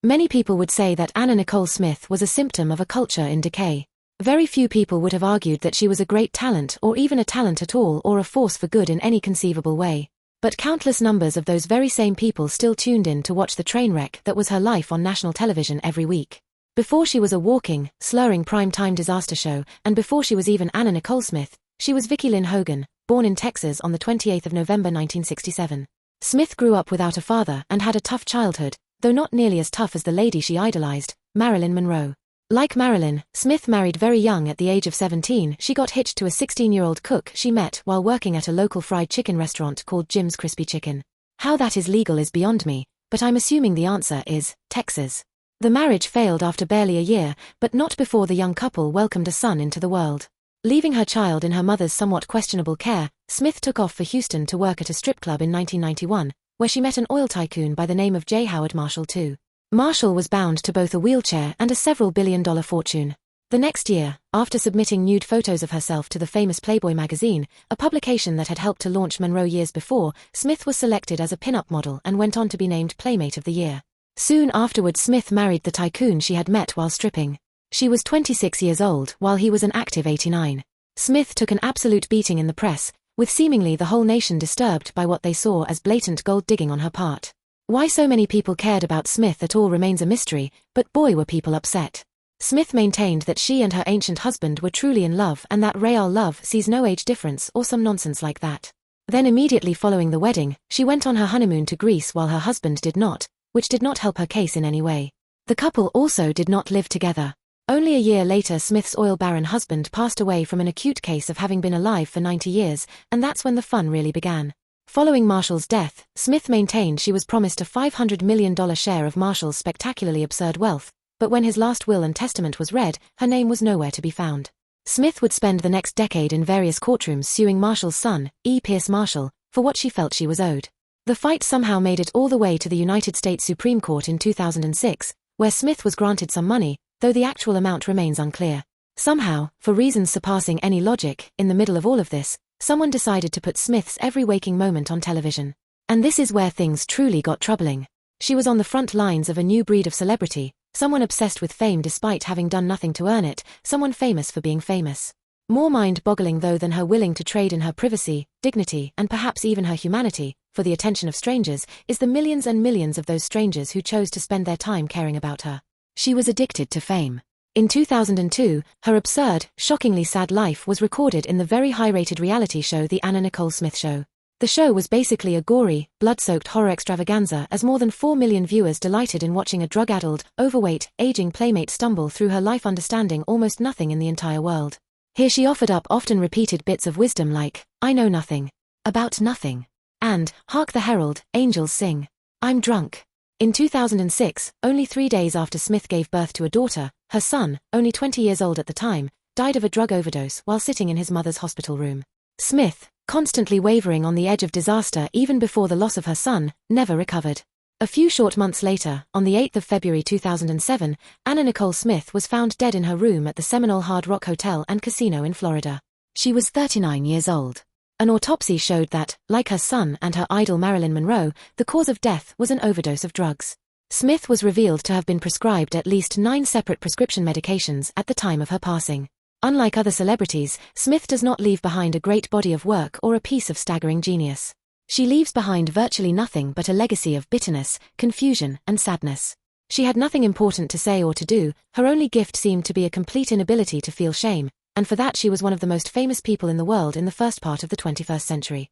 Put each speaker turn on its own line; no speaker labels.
Many people would say that Anna Nicole Smith was a symptom of a culture in decay. Very few people would have argued that she was a great talent or even a talent at all or a force for good in any conceivable way. But countless numbers of those very same people still tuned in to watch the train wreck that was her life on national television every week. Before she was a walking, slurring prime-time disaster show, and before she was even Anna Nicole Smith, she was Vicki Lynn Hogan, born in Texas on the 28th of November 1967. Smith grew up without a father and had a tough childhood, though not nearly as tough as the lady she idolized, Marilyn Monroe. Like Marilyn, Smith married very young. At the age of 17, she got hitched to a 16-year-old cook she met while working at a local fried chicken restaurant called Jim's Crispy Chicken. How that is legal is beyond me, but I'm assuming the answer is Texas. The marriage failed after barely a year, but not before the young couple welcomed a son into the world. Leaving her child in her mother's somewhat questionable care, Smith took off for Houston to work at a strip club in 1991, where she met an oil tycoon by the name of J. Howard Marshall II. Marshall was bound to both a wheelchair and a several billion-dollar fortune. The next year, after submitting nude photos of herself to the famous Playboy magazine, a publication that had helped to launch Monroe years before, Smith was selected as a pin-up model and went on to be named Playmate of the Year. Soon afterward, Smith married the tycoon she had met while stripping. She was 26 years old while he was an active 89. Smith took an absolute beating in the press, with seemingly the whole nation disturbed by what they saw as blatant gold digging on her part. Why so many people cared about Smith at all remains a mystery, but boy were people upset. Smith maintained that she and her ancient husband were truly in love and that real love sees no age difference or some nonsense like that. Then immediately following the wedding, she went on her honeymoon to Greece while her husband did not, which did not help her case in any way. The couple also did not live together. Only a year later, Smith's oil baron husband passed away from an acute case of having been alive for 90 years, and that's when the fun really began. Following Marshall's death, Smith maintained she was promised a $500 million share of Marshall's spectacularly absurd wealth, but when his last will and testament was read, her name was nowhere to be found. Smith would spend the next decade in various courtrooms suing Marshall's son, E. Pierce Marshall, for what she felt she was owed. The fight somehow made it all the way to the United States Supreme Court in 2006, where Smith was granted some money, though the actual amount remains unclear. Somehow, for reasons surpassing any logic, in the middle of all of this, someone decided to put Smith's every waking moment on television. And this is where things truly got troubling. She was on the front lines of a new breed of celebrity, someone obsessed with fame despite having done nothing to earn it, someone famous for being famous. More mind-boggling though than her willing to trade in her privacy, dignity, and perhaps even her humanity, for the attention of strangers, is the millions and millions of those strangers who chose to spend their time caring about her. She was addicted to fame. In 2002, her absurd, shockingly sad life was recorded in the very high-rated reality show The Anna Nicole Smith Show. The show was basically a gory, blood-soaked horror extravaganza as more than 4 million viewers delighted in watching a drug-addled, overweight, aging playmate stumble through her life understanding almost nothing in the entire world. Here she offered up often repeated bits of wisdom like, "I know nothing. About nothing." And, "Hark the herald, angels sing. I'm drunk." In 2006, only 3 days after Smith gave birth to a daughter, her son, only 20 years old at the time, died of a drug overdose while sitting in his mother's hospital room. Smith, constantly wavering on the edge of disaster even before the loss of her son, never recovered. A few short months later, on the 8th of February 2007, Anna Nicole Smith was found dead in her room at the Seminole Hard Rock Hotel and Casino in Florida. She was 39 years old. An autopsy showed that, like her son and her idol Marilyn Monroe, the cause of death was an overdose of drugs. Smith was revealed to have been prescribed at least 9 separate prescription medications at the time of her passing. Unlike other celebrities, Smith does not leave behind a great body of work or a piece of staggering genius. She leaves behind virtually nothing but a legacy of bitterness, confusion, and sadness. She had nothing important to say or to do, her only gift seemed to be a complete inability to feel shame, and for that she was one of the most famous people in the world in the first part of the 21st century.